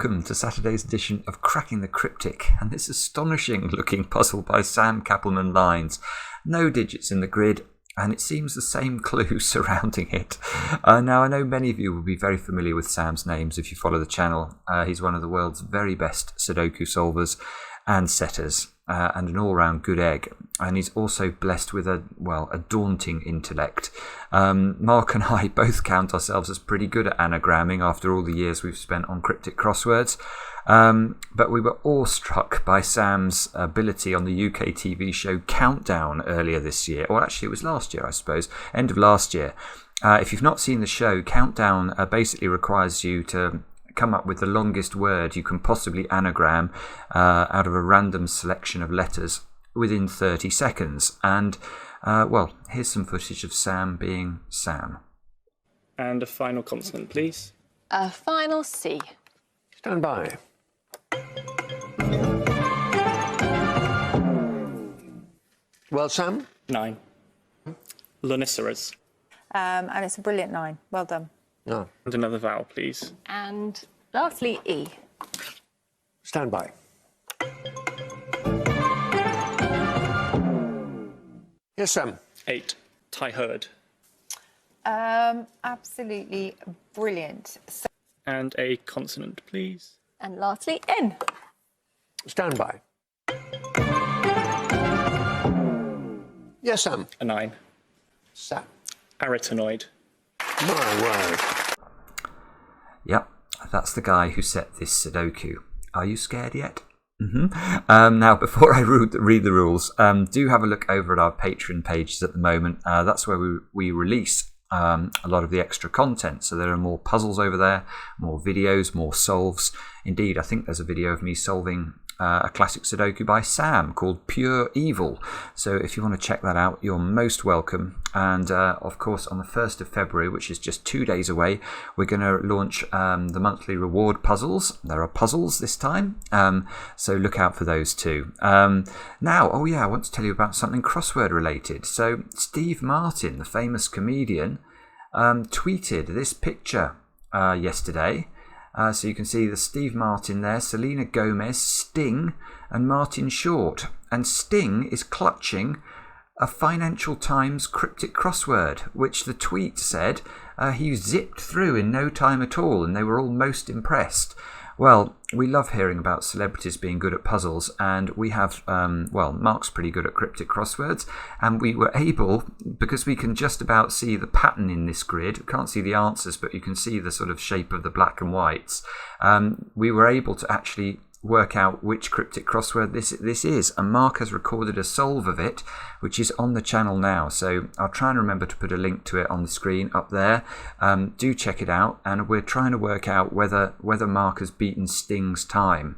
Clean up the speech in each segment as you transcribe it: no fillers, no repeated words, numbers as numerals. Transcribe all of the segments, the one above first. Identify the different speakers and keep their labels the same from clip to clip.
Speaker 1: welcome to Saturday's edition of Cracking the Cryptic and this astonishing looking puzzle by Sam Cappleman-Lynes. No digits in the grid, and it seems the same clue surrounding it. Now, I know many of you will be very familiar with Sam's names if you follow the channel. He's one of the world's very best Sudoku solvers and setters, and an all-round good egg. And he's also blessed with a daunting intellect. Mark and I both count ourselves as pretty good at anagramming after all the years we've spent on cryptic crosswords. But we were awestruck by Sam's ability on the UK TV show Countdown earlier this year. Or actually, it was last year, I suppose. End of last year. If you've not seen the show, Countdown basically requires you to come up with the longest word you can possibly anagram out of a random selection of letters within 30 seconds. And, here's some footage of Sam being Sam.
Speaker 2: And a final consonant, please.
Speaker 3: A final C.
Speaker 4: Stand by. Well, Sam?
Speaker 2: 9. Loniceras.
Speaker 5: And it's a brilliant 9. Well done.
Speaker 4: No.
Speaker 2: And another vowel, please.
Speaker 3: And lastly, E.
Speaker 4: Stand by. Yes, Sam?
Speaker 2: 8. Tyherd.
Speaker 5: Absolutely brilliant. So
Speaker 2: And a consonant, please.
Speaker 3: And lastly, N.
Speaker 4: Stand by. Yes, Sam?
Speaker 2: A 9.
Speaker 4: Sam?
Speaker 2: Arytenoid.
Speaker 4: My word.
Speaker 1: Yep, that's the guy who set this Sudoku. Are you scared yet? Now, before I read the rules, do have a look over at our Patreon pages at the moment. That's where we release a lot of the extra content. So there are more puzzles over there, more videos, more solves. Indeed, I think there's a video of me solving a classic Sudoku by Sam called Pure Evil. So if you want to check that out, you're most welcome. And of course, on the 1st of February, which is just 2 days away, we're going to launch the monthly reward puzzles. There are puzzles this time, so look out for those too. Now, I want to tell you about something crossword related. So Steve Martin, the famous comedian, tweeted this picture yesterday. So you can see the Steve Martin there, Selena Gomez, Sting, and Martin Short. And Sting is clutching a Financial Times cryptic crossword, which the tweet said he zipped through in no time at all, and they were all most impressed. Well, we love hearing about celebrities being good at puzzles, and we have, Mark's pretty good at cryptic crosswords, and we were able, because we can just about see the pattern in this grid, we can't see the answers, but you can see the sort of shape of the black and whites, we were able to actually work out which cryptic crossword this is, and Mark has recorded a solve of it, which is on the channel now. So I'll try and remember to put a link to it on the screen up there. Do check it out, and we're trying to work out whether Mark has beaten Sting's time.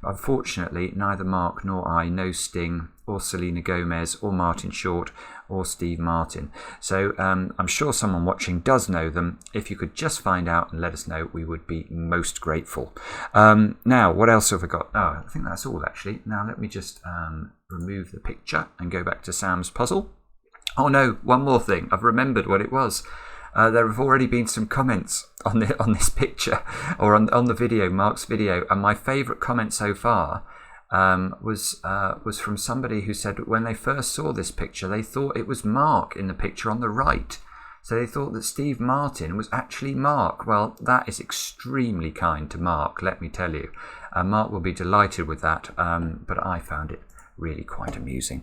Speaker 1: Unfortunately, neither Mark nor I know Sting or Selena Gomez or Martin Short or Steve Martin. So I'm sure someone watching does know them. If you could just find out and let us know, we would be most grateful. Now, what else have I got? Oh, I think that's all actually. Now let me just remove the picture and go back to Sam's puzzle. Oh no, one more thing. I've remembered what it was. There have already been some comments on this picture, or on the video, Mark's video, and my favourite comment so far was from somebody who said when they first saw this picture, they thought it was Mark in the picture on the right. So they thought that Steve Martin was actually Mark. Well, that is extremely kind to Mark, let me tell you. Mark will be delighted with that, but I found it really quite amusing.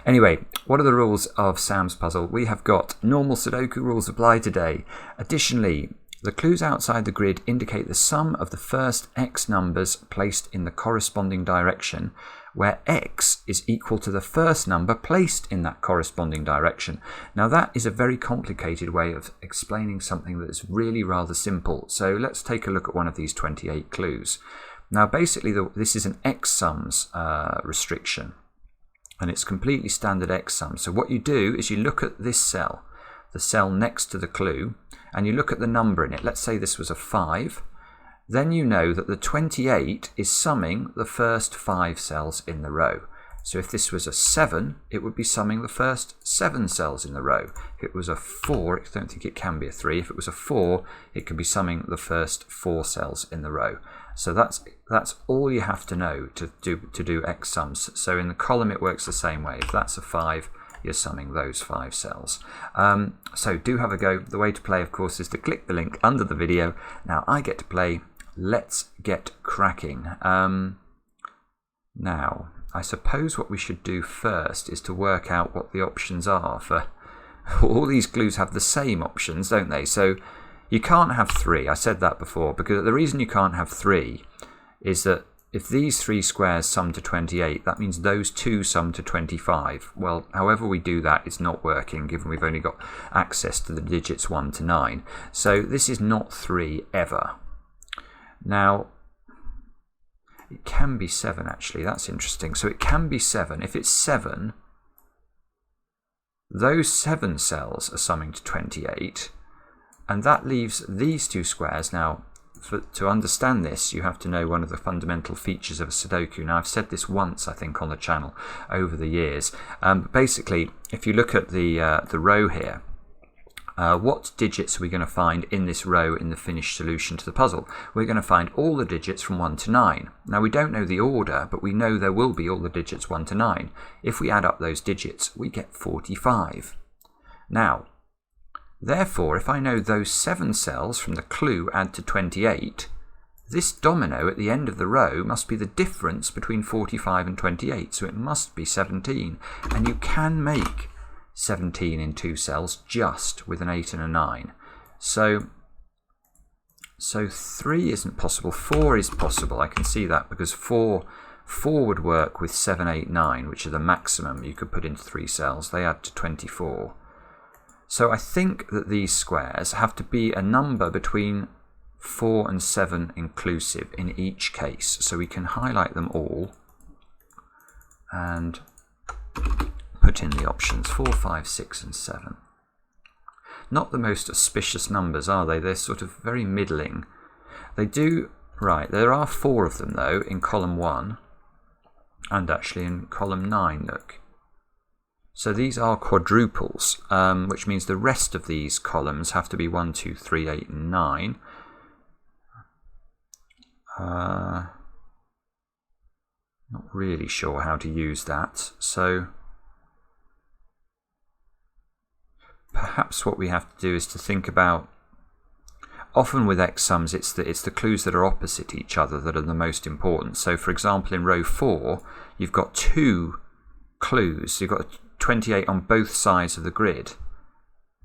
Speaker 1: Anyway, what are the rules of Sam's puzzle? We have got normal Sudoku rules apply today. Additionally, the clues outside the grid indicate the sum of the first X numbers placed in the corresponding direction, where X is equal to the first number placed in that corresponding direction. Now that is a very complicated way of explaining something that is really rather simple. So let's take a look at one of these 28 clues. Now basically this is an X sums restriction, and it's completely standard X sum. So what you do is you look at this cell, the cell next to the clue, and you look at the number in it. Let's say this was a 5. Then you know that the 28 is summing the first 5 cells in the row. So if this was a 7, it would be summing the first 7 cells in the row. If it was a 4, I don't think it can be a 3. If it was a 4, it could be summing the first 4 cells in the row. So that's all you have to know to do X sums. So in the column it works the same way. If that's a 5, you're summing those 5 cells. So do have a go. The way to play, of course, is to click the link under the video. Now I get to play. Let's get cracking. Now, I suppose what we should do first is to work out what the options are for all these clues. Have the same options, don't they? So you can't have 3. I said that before, because the reason you can't have 3 is that if these 3 squares sum to 28, that means those 2 sum to 25. Well, however we do that, it's not working, given we've only got access to the digits 1 to 9. So this is not 3 ever. Now, it can be 7 actually. That's interesting. So it can be 7. If it's 7, those 7 cells are summing to 28, and that leaves these 2 squares. Now, to understand this, you have to know one of the fundamental features of a Sudoku. Now, I've said this once, I think, on the channel over the years. Basically, if you look at the row here, what digits are we going to find in this row in the finished solution to the puzzle? We're going to find all the digits from 1 to 9. Now, we don't know the order, but we know there will be all the digits 1 to 9. If we add up those digits, we get 45. Now, therefore, if I know those 7 cells from the clue add to 28, this domino at the end of the row must be the difference between 45 and 28, so it must be 17. And you can make 17 in 2 cells just with an 8 and a 9. So 3 isn't possible. 4 is possible. I can see that, because 4 would work with 7, 8, 9, which are the maximum you could put into 3 cells. They add to 24. So I think that these squares have to be a number between 4 and 7 inclusive in each case. So we can highlight them all and put in the options 4, 5, 6 and 7. Not the most auspicious numbers, are they? They're sort of very middling. They do, right, there are 4 of them though in column 1 and actually in column 9, look. So these are quadruples, which means the rest of these columns have to be 1, 2, 3, 8 and 9. Not really sure how to use that, so perhaps what we have to do is to think about, often with X sums it's the clues that are opposite each other that are the most important. So for example in row 4 you've got 2 clues, you've got 28 on both sides of the grid.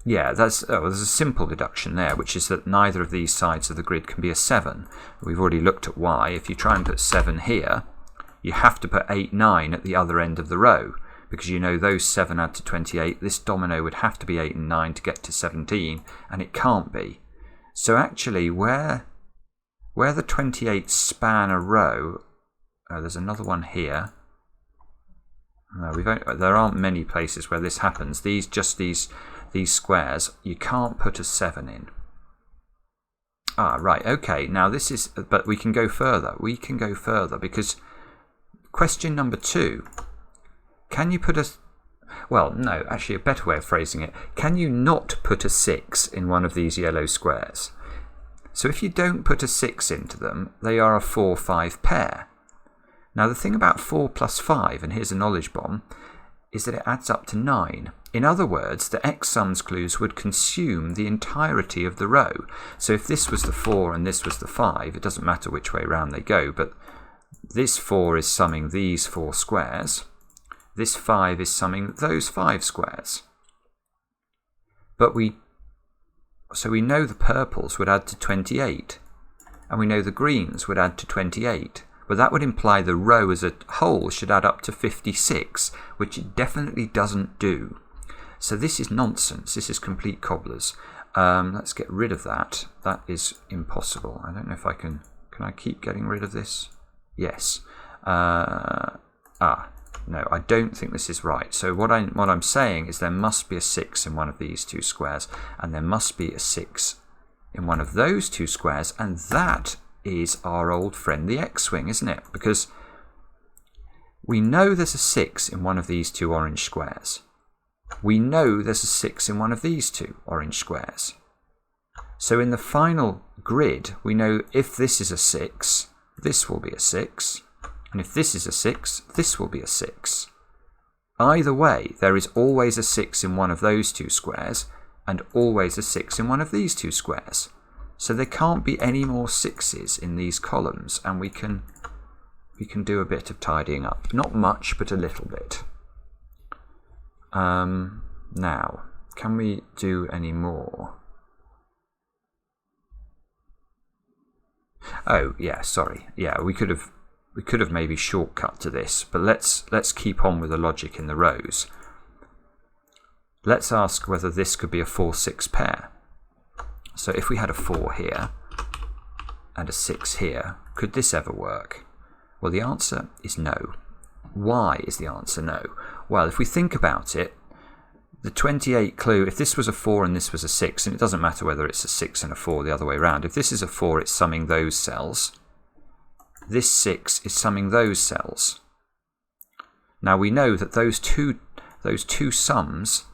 Speaker 1: Yeah, there's a simple deduction there, which is that neither of these sides of the grid can be a 7. We've already looked at why. If you try and put 7 here, you have to put 8, 9 at the other end of the row, because you know those 7 add to 28. This domino would have to be 8 and 9 to get to 17, and it can't be. So actually, where the 28 span a row, there's another one here. No, there aren't many places where this happens. These squares, you can't put a 7 in. Ah, right, okay. Now this is, but we can go further. We can go further because question number 2. Can you put a... Well, no, actually a better way of phrasing it. Can you not put a 6 in one of these yellow squares? So if you don't put a 6 into them, they are a 4-5 pair. Now the thing about 4 plus 5, and here's a knowledge bomb, is that it adds up to 9. In other words, the X sums clues would consume the entirety of the row. So if this was the 4 and this was the 5, it doesn't matter which way round they go, but this 4 is summing these 4 squares. This 5 is summing those 5 squares. But so we know the purples would add to 28, and we know the greens would add to 28. But that would imply the row as a whole should add up to 56, which it definitely doesn't do. So this is nonsense. This is complete cobblers. Let's get rid of that. That is impossible. I don't know if I can... Can I keep getting rid of this? Yes. No, I don't think this is right. So what I'm saying is there must be a 6 in one of these 2 squares, and there must be a 6 in one of those 2 squares, and that is our old friend the X-wing, isn't it? Because we know there's a 6 in one of these 2 orange squares. We know there's a 6 in one of these 2 orange squares. So in the final grid, we know if this is a 6, this will be a 6. And if this is a 6, this will be a 6. Either way, there is always a 6 in one of those two squares and always a 6 in one of these two squares. So there can't be any more 6s in these columns, and we can do a bit of tidying up. Not much, but a little bit. Now, can we do any more? Oh, yeah, sorry. Yeah, we could have maybe shortcut to this, but let's keep on with the logic in the rows. Let's ask whether this could be a 4-6 pair. So if we had a 4 here and a 6 here, could this ever work? Well, the answer is no. Why is the answer no? Well, if we think about it, the 28 clue, if this was a 4 and this was a 6, and it doesn't matter whether it's a 6 and a 4 the other way around, if this is a 4, it's summing those cells. This 6 is summing those cells. Now we know that those two sums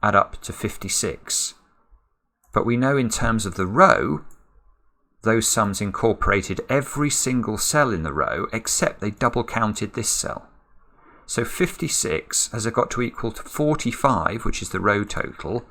Speaker 1: add up to 56. But we know in terms of the row, those sums incorporated every single cell in the row except they double counted this cell. So 56 has got to equal to 45, which is the row total,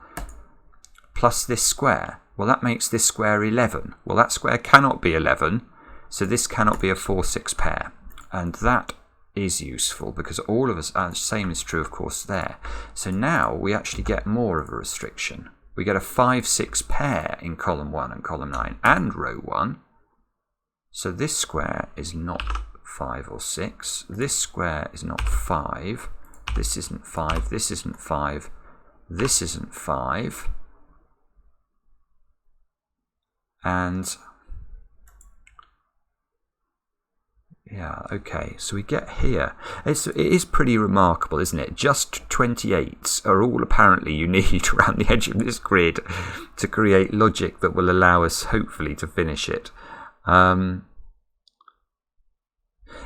Speaker 1: plus this square. Well, that makes this square 11. Well, that square cannot be 11, so this cannot be a 4-6 pair. And that is useful because all of us, same is true of course there. So now we actually get more of a restriction. We get a 5-6 pair in column 1 and column 9 and row 1. So this square is not 5 or 6. This square is not 5. This isn't 5. This isn't 5. This isn't 5. And yeah, okay, so we get here. It is pretty remarkable, isn't it? Just 28s are all apparently you need around the edge of this grid to create logic that will allow us, hopefully, to finish it.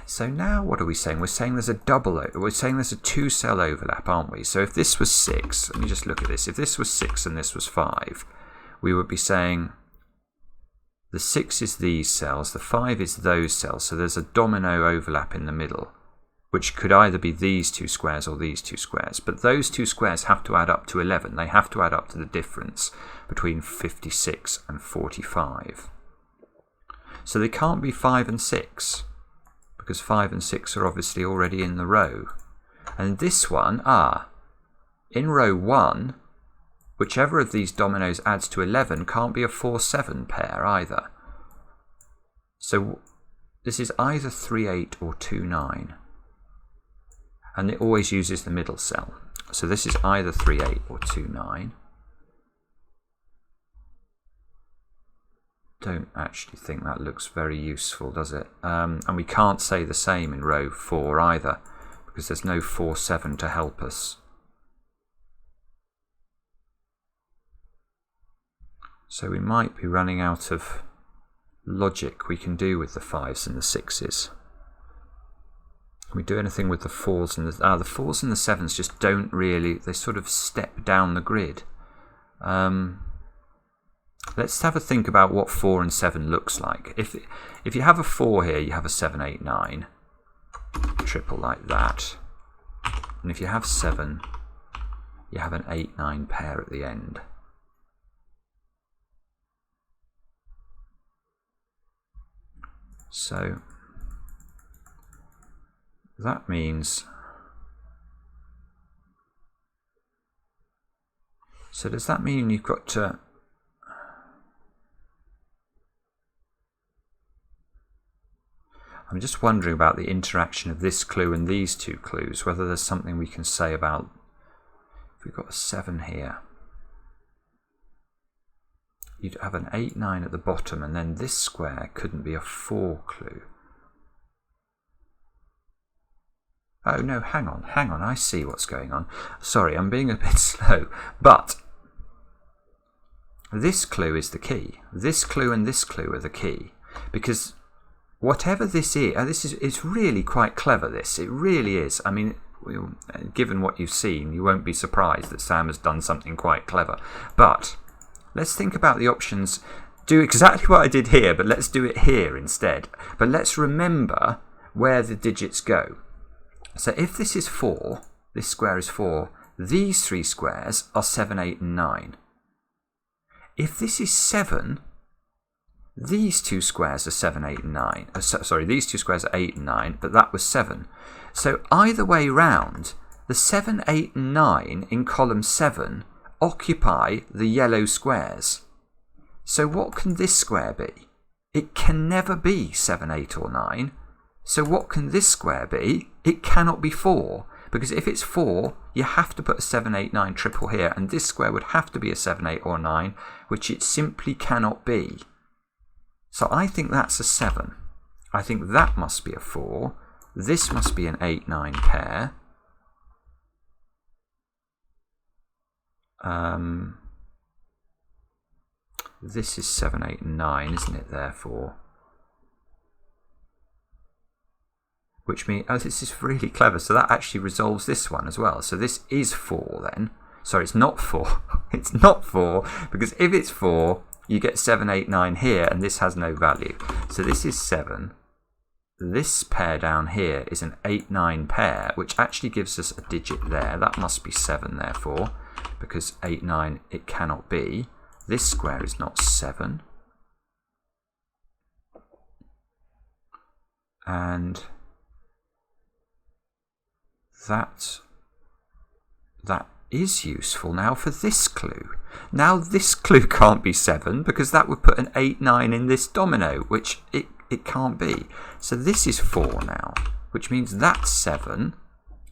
Speaker 1: So now what are we saying? We're saying there's a there's a 2-cell overlap, aren't we? So if this was 6, let me just look at this. If this was 6 and this was 5, we would be saying the 6 is these cells, the 5 is those cells, so there's a domino overlap in the middle, which could either be these two squares or these two squares. But those two squares have to add up to 11. They have to add up to the difference between 56 and 45. So they can't be 5 and 6, because 5 and 6 are obviously already in the row. And this one, in row 1, whichever of these dominoes adds to 11 can't be a 4-7 pair either. So this is either 3-8 or 2-9. And it always uses the middle cell. So this is either 3-8 or 2-9. Don't actually think that looks very useful, does it? And we can't say the same in row 4 either, because there's no 4-7 to help us. So we might be running out of logic we can do with the 5s and the 6s. Can we do anything with the 4s and the 4s and the 7s just don't really, they sort of step down the grid. Let's have a think about what 4 and 7 looks like. If you have a 4 here, you have a 7, 8, 9. Triple like that. And if you have 7, you have an 8, 9 pair at the end. So that means, so does that mean you've got to, I'm just wondering about the interaction of this clue and these two clues, whether there's something we can say about, if we've got a 7 here, you'd have an 8, 9 at the bottom, and then this square couldn't be a 4 clue. Oh no, hang on, I see what's going on. Sorry, I'm being a bit slow, but this clue is the key. This clue and this clue are the key, because whatever this is, it's really quite clever, this. It really is. I mean, given what you've seen, you won't be surprised that Sam has done something quite clever. But let's think about the options do exactly what I did here, but let's do it here instead. But let's remember where the digits go. So if this is 4, this square is 4, these 3 squares are 7, 8 and 9. If this is 7, these 2 squares are 7, 8 and 9. Sorry, these 2 squares are 8 and 9, but that was 7. So either way round, the 7, 8 and 9 in column 7 occupy the yellow squares. So what can this square be? It can never be 7, 8 or 9. So what can this square be? It cannot be 4. Because if it's 4, you have to put a 7, 8, 9 triple here. And this square would have to be a 7, 8 or 9, which it simply cannot be. So I think that's a 7. I think that must be a 4. This must be an 8, 9 pair. This is 7, 8 and 9, isn't it, therefore? Which means, oh, this is really clever. So that actually resolves this one as well. So this is 4 then. Sorry, it's not 4. It's not 4, because if it's 4, you get 7, 8, 9 here, and this has no value. So this is 7. This pair down here is an 8, 9 pair, which actually gives us a digit there. That must be 7, therefore, because 8, 9, it cannot be. This square is not 7. And that is useful now for this clue. Now this clue can't be 7 because that would put an 8, 9 in this domino, which it can't be. So this is 4 now, which means that's 7.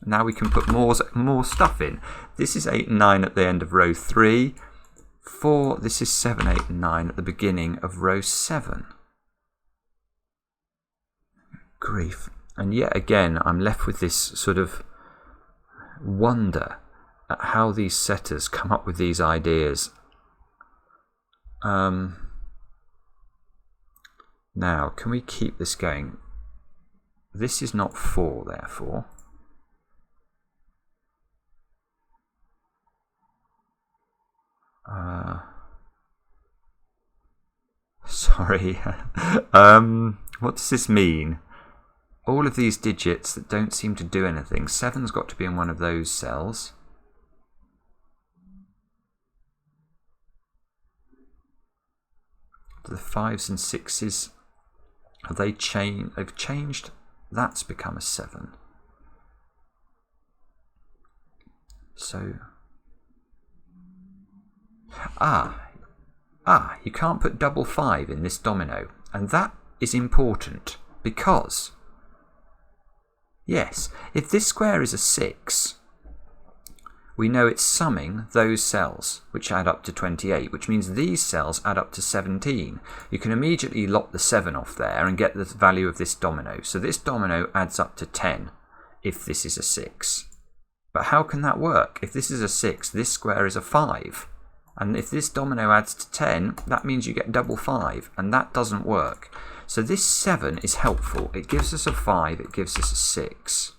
Speaker 1: Now we can put more stuff in. This is 8 and 9 at the end of row 3. 4, this is 7, 8 and 9 at the beginning of row 7. Grief. And yet again, I'm left with this sort of wonder at how these setters come up with these ideas. Now, can we keep this going? This is not 4, therefore. Sorry. What does this mean? All of these digits that don't seem to do anything. 7's got to be in one of those cells. The 5s and 6s, they've changed. That's become a 7. So, you can't put double 5 in this domino, and that is important because, yes, if this square is a 6, we know it's summing those cells, which add up to 28, which means these cells add up to 17. You can immediately lock the 7 off there and get the value of this domino. So this domino adds up to 10 if this is a 6. But how can that work? If this is a 6, this square is a 5. And if this domino adds to 10, that means you get double 5, and that doesn't work. So this 7 is helpful. It gives us a 5, it gives us a 6.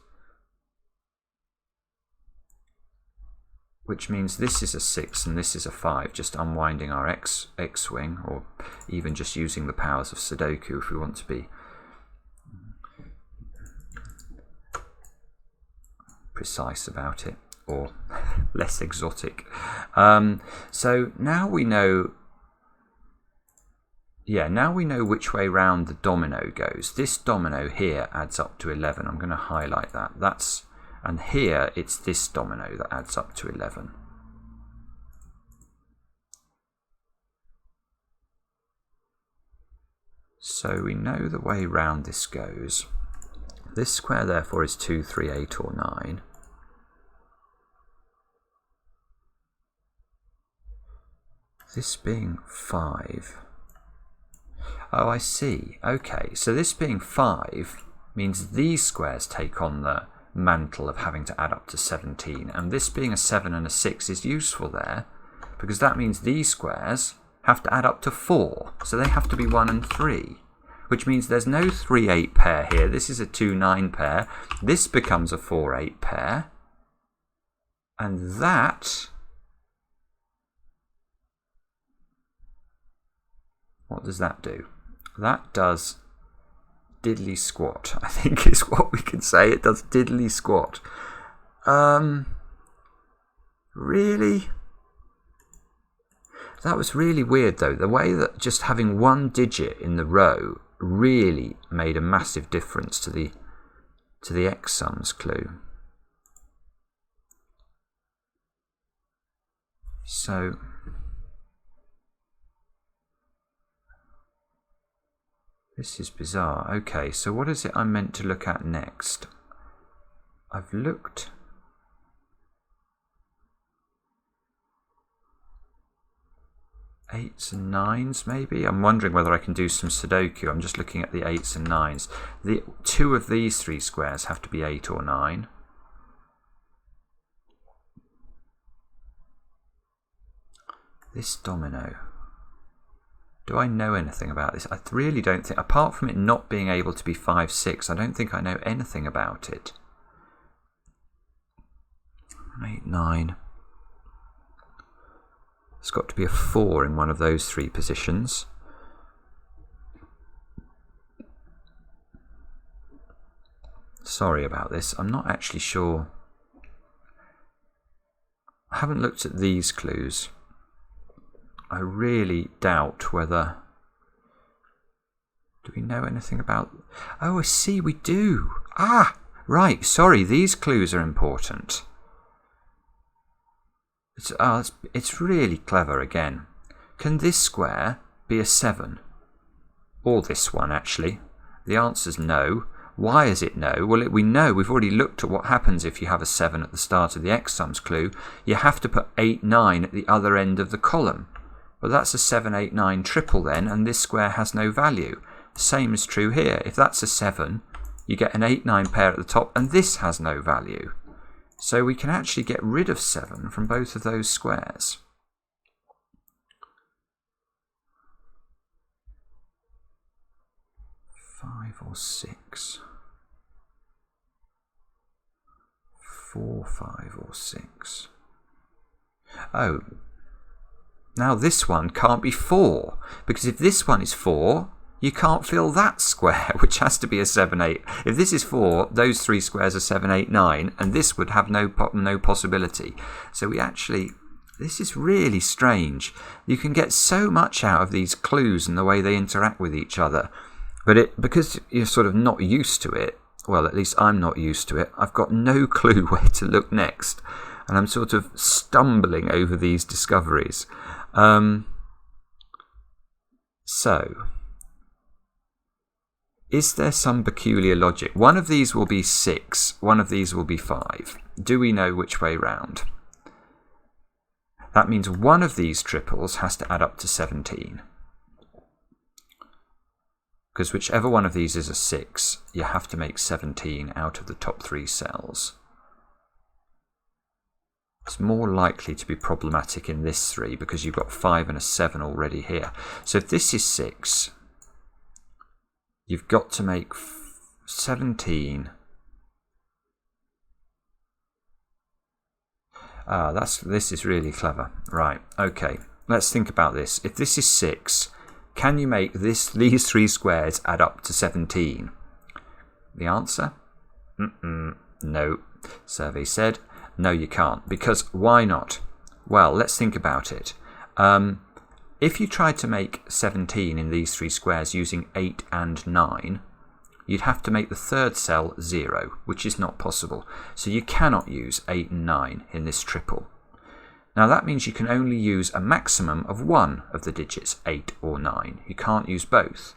Speaker 1: Which means this is a 6 and this is a 5, just unwinding our X-wing, or even just using the powers of Sudoku if we want to be precise about it, or less exotic. So now we know, now we know which way round the domino goes. This domino here adds up to 11. I'm going to highlight that. And here it's this domino that adds up to 11. So we know the way round this goes. This square therefore is 2, 3, 8 or 9. This being 5. Oh, I see. Okay, so this being 5 means these squares take on the mantle of having to add up to 17, and this being a 7 and a 6 is useful there because that means these squares have to add up to 4, so they have to be 1 and 3, which means there's no 3-8 pair here. This is a 2-9 pair. This becomes a 4-8 pair, and that What does that do? That does diddly squat, I think is what we can say. It does diddly squat. Really? That was really weird though. The way that just having one digit in the row really made a massive difference to the X sums clue. So this is bizarre. Okay, so what is it I'm meant to look at next? I've looked. Eights and nines, maybe? I'm wondering whether I can do some Sudoku. I'm just looking at the 8s and 9s. The two of these three squares have to be 8 or 9. This domino. Do I know anything about this? I really don't think, apart from it not being able to be 5, 6, I don't think I know anything about it. 8, 9. It's got to be a 4 in one of those three positions. Sorry about this. I'm not actually sure. I haven't looked at these clues. I really doubt whether... Do we know anything about... Oh, I see, we do. Ah, right. Sorry, these clues are important. It's really clever again. Can this square be a 7? Or this one, actually? The answer's no. Why is it no? Well, we know, we've already looked at what happens if you have a 7 at the start of the X sums clue. You have to put 8, 9 at the other end of the column. Well, that's a 7, 8, 9 triple then, and this square has no value. The same is true here. If that's a 7, you get an 8, 9 pair at the top, and this has no value. So we can actually get rid of 7 from both of those squares. Five or 6. 4, 5 or 6. Oh, now this one can't be 4, because if this one is 4, you can't fill that square, which has to be a 7, 8. If this is 4, those three squares are 7, 8, 9, and this would have no possibility. So we actually, this is really strange. You can get so much out of these clues and the way they interact with each other. But because you're sort of not used to it, well, at least I'm not used to it, I've got no clue where to look next. And I'm sort of stumbling over these discoveries. So, is there some peculiar logic? One of these will be 6, one of these will be 5. Do we know which way round? That means one of these triples has to add up to 17. Because whichever one of these is a 6, you have to make 17 out of the top 3 cells. It's more likely to be problematic in this 3 because you've got 5 and a 7 already here. So if this is 6, you've got to make 17. This is really clever. Right, okay. Let's think about this. If this is 6, can you make these 3 squares add up to 17? The answer? No. Survey said, no, you can't. Because why not? Well, let's think about it. If you tried to make 17 in these 3 squares using 8 and 9, you'd have to make the third cell 0, which is not possible. So you cannot use 8 and 9 in this triple. Now that means you can only use a maximum of one of the digits, 8 or 9. You can't use both.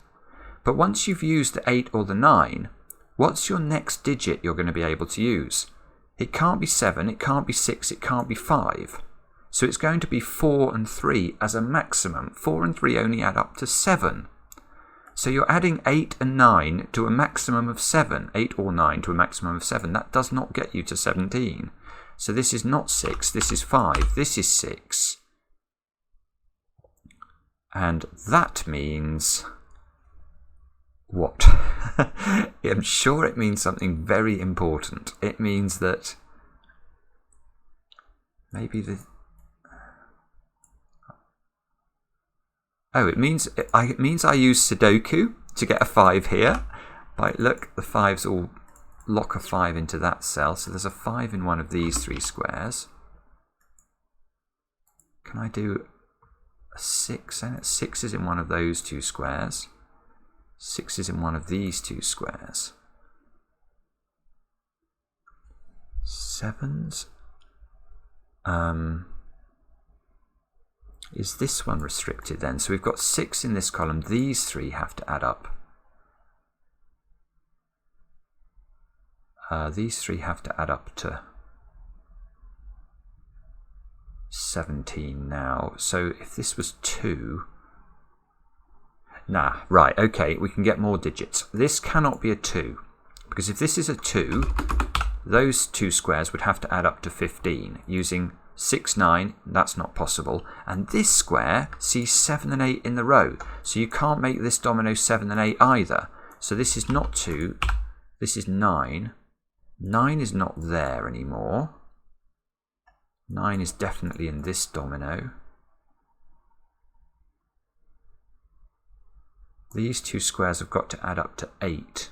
Speaker 1: But once you've used the 8 or the 9, what's your next digit you're going to be able to use? It can't be 7, it can't be 6, it can't be 5. So it's going to be 4 and 3 as a maximum. 4 and 3 only add up to 7. So you're adding 8 and 9 to a maximum of 7. 8 or 9 to a maximum of 7. That does not get you to 17. So this is not 6, this is 5, this is 6. And that means... what? I'm sure it means something very important. It means that maybe Oh, it means I use Sudoku to get a 5 here. But look, the 5s all lock a 5 into that cell. So there's a 5 in one of these 3 squares. Can I do a 6? And 6 is in one of those 2 squares. 6 is in one of these 2 squares. 7s. Is this one restricted then? So we've got 6 in this column. These 3 have to add up. These 3 have to add up to 17 now. So if this was 2... Nah, right, okay, we can get more digits. This cannot be a 2. Because if this is a 2, those 2 squares would have to add up to 15 using 6, 9, that's not possible. And this square sees 7 and 8 in the row. So you can't make this domino 7 and 8 either. So this is not 2, this is 9. 9 is not there anymore. 9 is definitely in this domino. These 2 squares have got to add up to 8.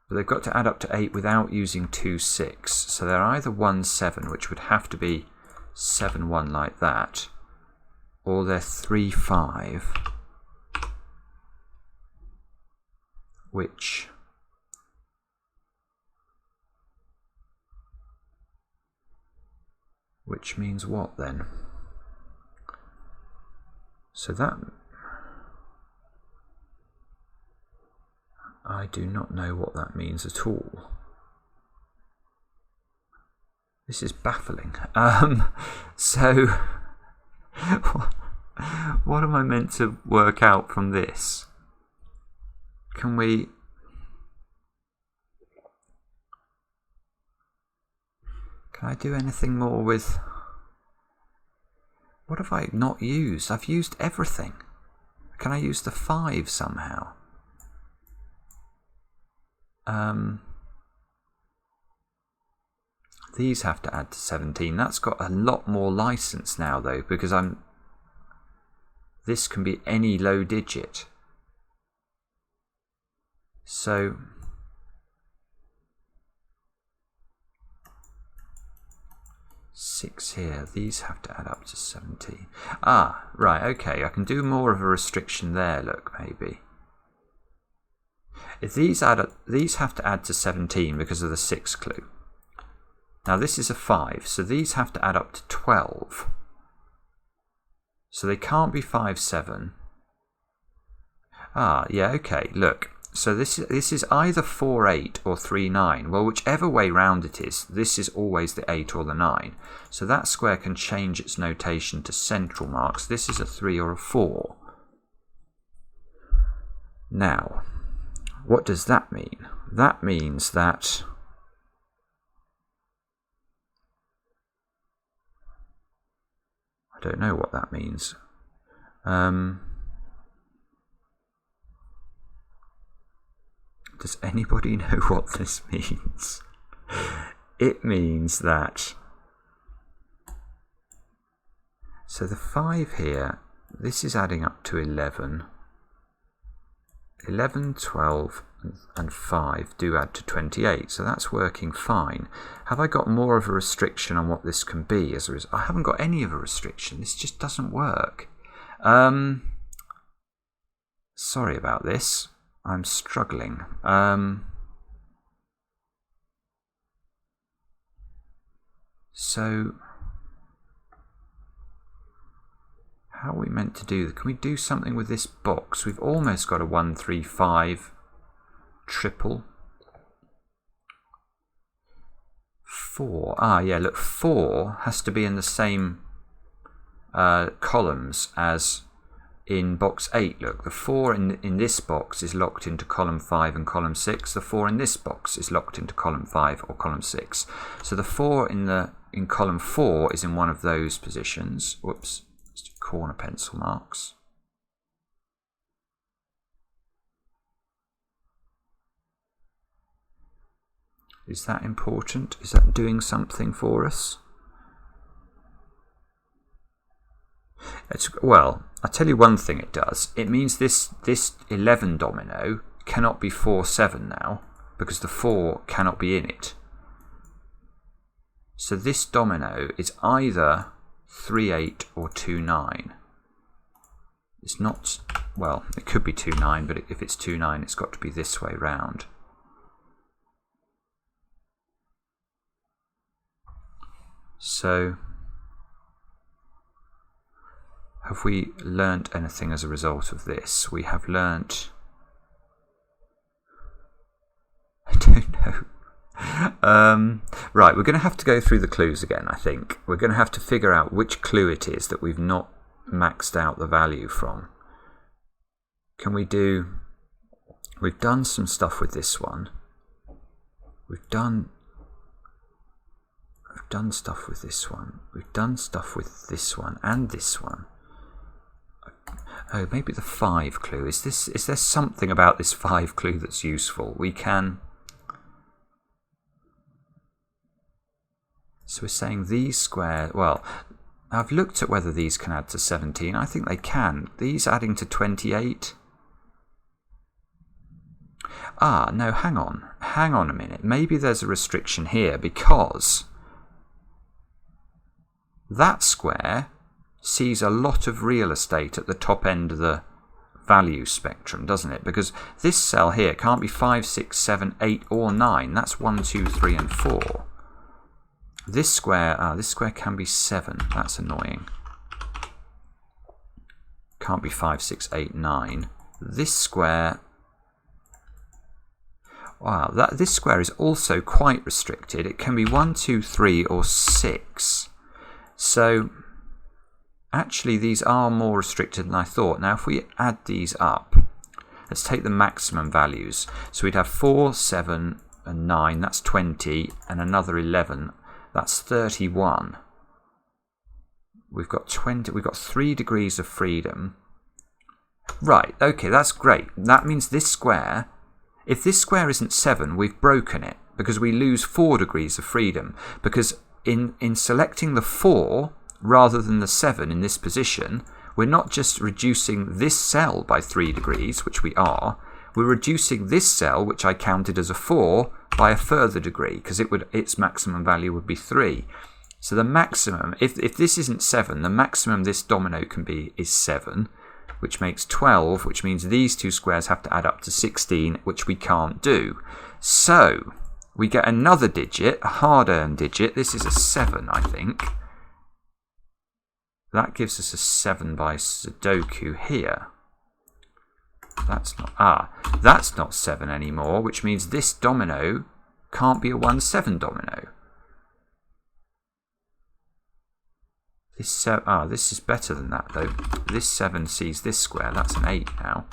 Speaker 1: But they've got to add up to 8 without using 2, 6. So they're either 1, 7, which would have to be 7, 1 like that, or they're 3, 5, which means what then? So that... I do not know what that means at all. This is baffling. So, what am I meant to work out from this? Can I do anything more with... What have I not used? I've used everything. Can I use the 5 somehow? These have to add to 17. That's got a lot more license now though, because this can be any low digit. So six here, these have to add up to 17. Ah, right, okay, I can do more of a restriction there, look, maybe. If these have to add to 17 because of the 6 clue. Now this is a 5, so these have to add up to 12. So they can't be 5, 7. Ah, yeah, okay, look. So this is either 4, 8 or 3, 9. Well, whichever way round it is, this is always the 8 or the 9. So that square can change its notation to central marks. This is a 3 or a 4. Now, what does that mean? That means that I don't know what that means. Does anybody know what this means? It means that, so the 5 here, this is adding up to 11. 11, 12 and 5 do add to 28, so that's working fine. Have I got more of a restriction on what this can be? I haven't got any of a restriction. This just doesn't work. Sorry about this. I'm struggling. So how are we meant to do? Can we do something with this box? We've almost got a 1, 3, 5 triple. 4. Ah, yeah, look, 4 has to be in the same columns as in box 8. Look, the 4 in this box is locked into column 5 and column 6. The 4 in this box is locked into column 5 or column 6. So the 4 in column 4 is in one of those positions. Whoops. Corner pencil marks. Is that important? Is that doing something for us? Well, I'll tell you one thing it does. It means this 11 domino cannot be 4-7 now, because the 4 cannot be in it. So this domino is either 3-8 or 2-9. It's not, well, it could be 2-9, but if it's 2-9, it's got to be this way round. So, have we learnt anything as a result of this? We have learnt... I don't know. Right, we're going to have to go through the clues again, I think. We're going to have to figure out which clue it is that we've not maxed out the value from. Can we do... We've done some stuff with this one. We've done stuff with this one. We've done stuff with this one and this one. Oh, maybe the 5 clue. Is there something about this 5 clue that's useful? We can... So we're saying these squares... Well, I've looked at whether these can add to 17. I think they can. These adding to 28... Ah, no, hang on. Hang on a minute. Maybe there's a restriction here because that square sees a lot of real estate at the top end of the value spectrum, doesn't it? Because this cell here can't be 5, 6, 7, 8 or 9. That's 1, 2, 3 and 4. This square can be 7. That's annoying. Can't be 5, 6, 8, 9. This square... Wow, this square is also quite restricted. It can be 1, 2, 3 or 6. So... Actually, these are more restricted than I thought. Now, if we add these up, let's take the maximum values. So we'd have 4, 7, and 9. That's 20, and another 11. That's 31. We've got 20. We've got 3 degrees of freedom. Right. Okay, that's great. That means this square. If this square isn't 7, we've broken it because we lose 4 degrees of freedom. Because in selecting the 4. Rather than the 7 in this position, we're not just reducing this cell by 3 degrees, which we are, we're reducing this cell, which I counted as a 4, by a further degree, because its maximum value would be 3. So the maximum, if this isn't 7, the maximum this domino can be is 7, which makes 12, which means these two squares have to add up to 16, which we can't do. So we get another digit, a hard-earned digit. This is a 7, I think. That gives us a 7 by Sudoku here. That's not 7 anymore, which means this domino can't be a 1-7 domino. This is better than that though. This 7 sees this square, that's an 8 now.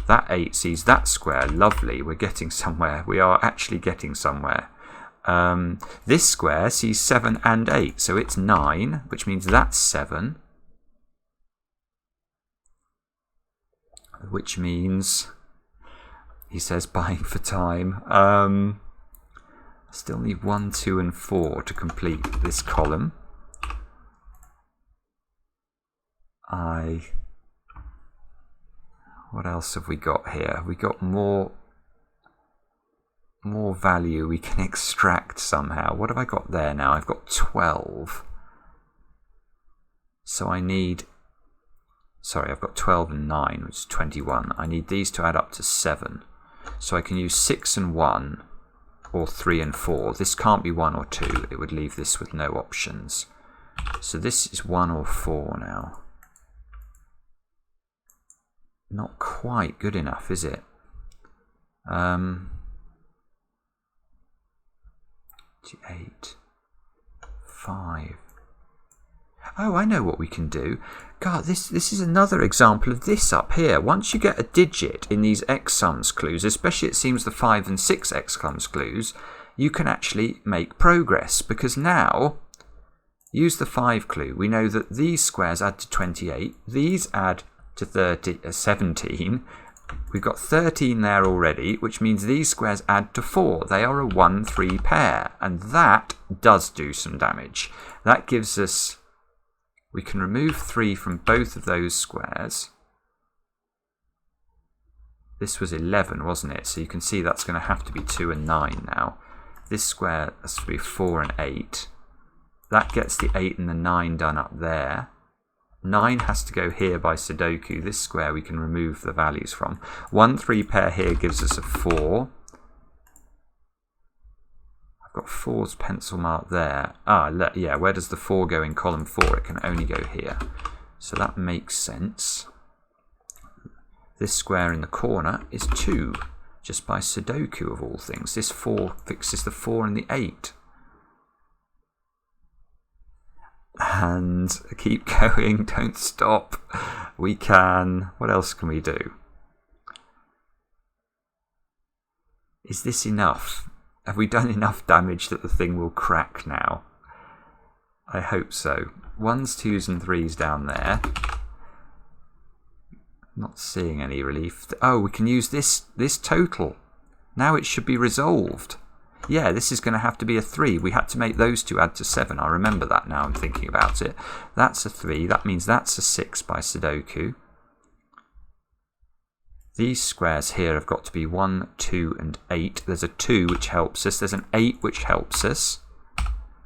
Speaker 1: That 8 sees that square, lovely, we're getting somewhere. We are actually getting somewhere. This square sees 7 and 8, so it's 9, which means that's 7. Which means, he says, buying for time. I still need 1, 2 and 4 to complete this column. What else have we got here? We got more value we can extract somehow. What have I got there now? I've got 12. So I need... Sorry, I've got 12 and 9, which is 21. I need these to add up to 7. So I can use 6 and 1, or 3 and 4. This can't be 1 or 2. It would leave this with no options. So this is 1 or 4 now. Not quite good enough, is it? 8, 5. Oh, I know what we can do. God, this is another example of this up here. Once you get a digit in these X-sums clues, especially it seems the 5 and 6 X-sums clues, you can actually make progress. Because now, use the 5 clue. We know that these squares add to 28. These add to 17. We've got 13 there already, which means these squares add to 4. They are a 1-3 pair, and that does do some damage. That gives us We can remove 3 from both of those squares. This was 11, wasn't it? So you can see that's going to have to be 2 and 9 now. This square has to be 4 and 8. That gets the 8 and the 9 done up there. 9 has to go here by Sudoku. This square we can remove the values from. 1, 3 pair here gives us a 4. I've got 4's pencil marked there. Yeah, where does the 4 go in column 4? It can only go here. So that makes sense. This square in the corner is 2, just by Sudoku of all things. This 4 fixes the 4 and the 8. And keep going, don't stop. We can... What else can we do? Is this enough? Have we done enough damage that the thing will crack now? I hope so. 1s, 2s and 3s down there. Not seeing any relief. Oh, we can use this total. Now it should be resolved. Yeah, this is going to have to be a 3. We had to make those two add to 7. I remember that now I'm thinking about it. That's a 3. That means that's a 6 by Sudoku. These squares here have got to be 1, 2 and 8. There's a 2 which helps us. There's an 8 which helps us.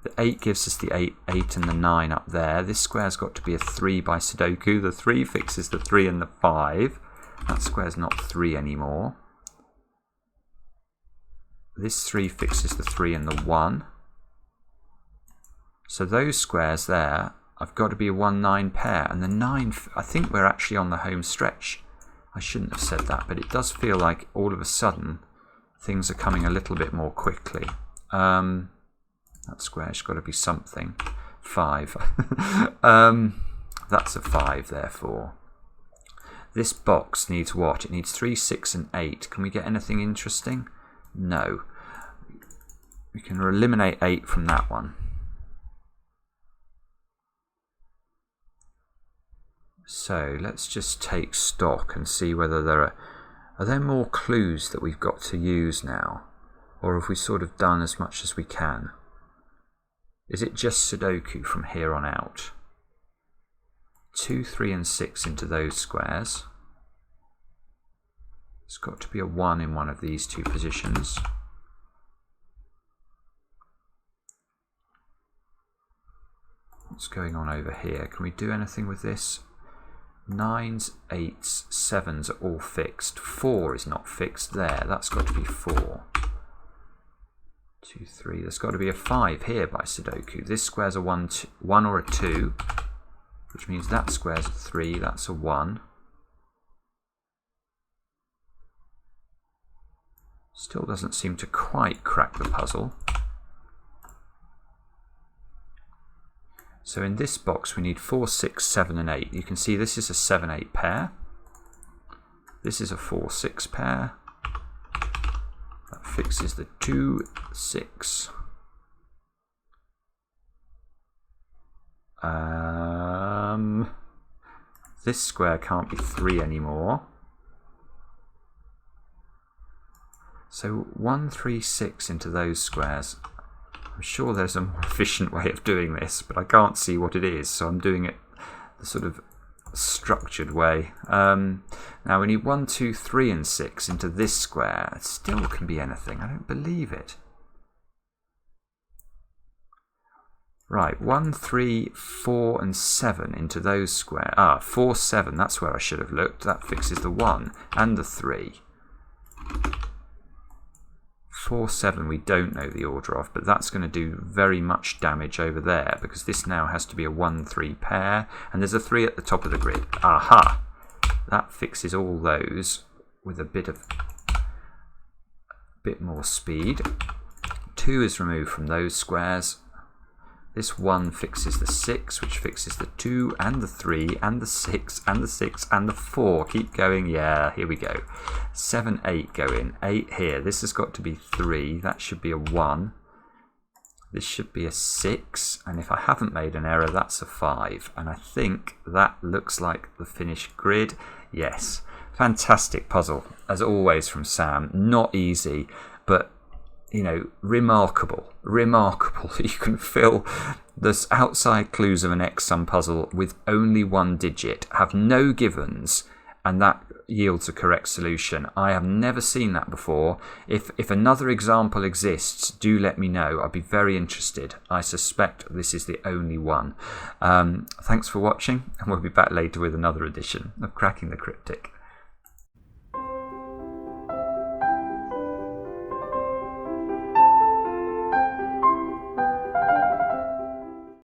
Speaker 1: The 8 gives us the 8 and the 9 up there. This square's got to be a 3 by Sudoku. The 3 fixes the 3 and the 5. That square's not 3 anymore. This 3 fixes the 3 and the 1. So those squares there, I've got to be a 1, 9 pair. And the 9, I think we're actually on the home stretch. I shouldn't have said that, but it does feel like all of a sudden things are coming a little bit more quickly. That square's got to be something. 5. That's a 5, therefore. This box needs what? It needs 3, 6 and 8. Can we get anything interesting? No. We can eliminate 8 from that one. So let's just take stock and see whether there are there more clues that we've got to use now, or have we sort of done as much as we can? Is it just Sudoku from here on out? 2, 3 and 6 into those squares. It's got to be a 1 in one of these two positions. What's going on over here? Can we do anything with this? 9s, 8s, 7s are all fixed. 4 is not fixed there. That's got to be 4. 2, 3. There's got to be a 5 here by Sudoku. This square's a 1 or a 2, which means that square's a 3. That's a 1. Still doesn't seem to quite crack the puzzle. So in this box we need 4, 6, 7 and 8. You can see this is a 7, 8 pair. This is a 4, 6 pair. That fixes the 2, 6. This square can't be 3 anymore. So 1, 3, 6 into those squares. I'm sure there's a more efficient way of doing this, but I can't see what it is, so I'm doing it the sort of structured way. Now we need 1, 2, 3 and 6 into this square. It still can be anything. I don't believe it. Right, 1, 3, 4 and 7 into those squares. 4, 7, that's where I should have looked. That fixes the 1 and the 3. 4, 7 we don't know the order of, but that's going to do very much damage over there because this now has to be a 1, 3 pair, and there's a 3 at the top of the grid. Aha! That fixes all those with a bit more speed. 2 is removed from those squares. This 1 fixes the 6, which fixes the 2 and the 3 and the 6 and the 6 and the 4. Keep going. Yeah, here we go. 7, 8 go in. 8 here. This has got to be 3. That should be a 1. This should be a 6. And if I haven't made an error, that's a 5. And I think that looks like the finished grid. Yes. Fantastic puzzle, as always, from Sam. Not easy, but remarkable. You can fill the outside clues of an X-sum puzzle with only one digit, have no givens, and that yields a correct solution. I have never seen that before. If another example exists, do let me know. I'd be very interested. I suspect this is the only one. Thanks for watching, and we'll be back later with another edition of Cracking the Cryptic.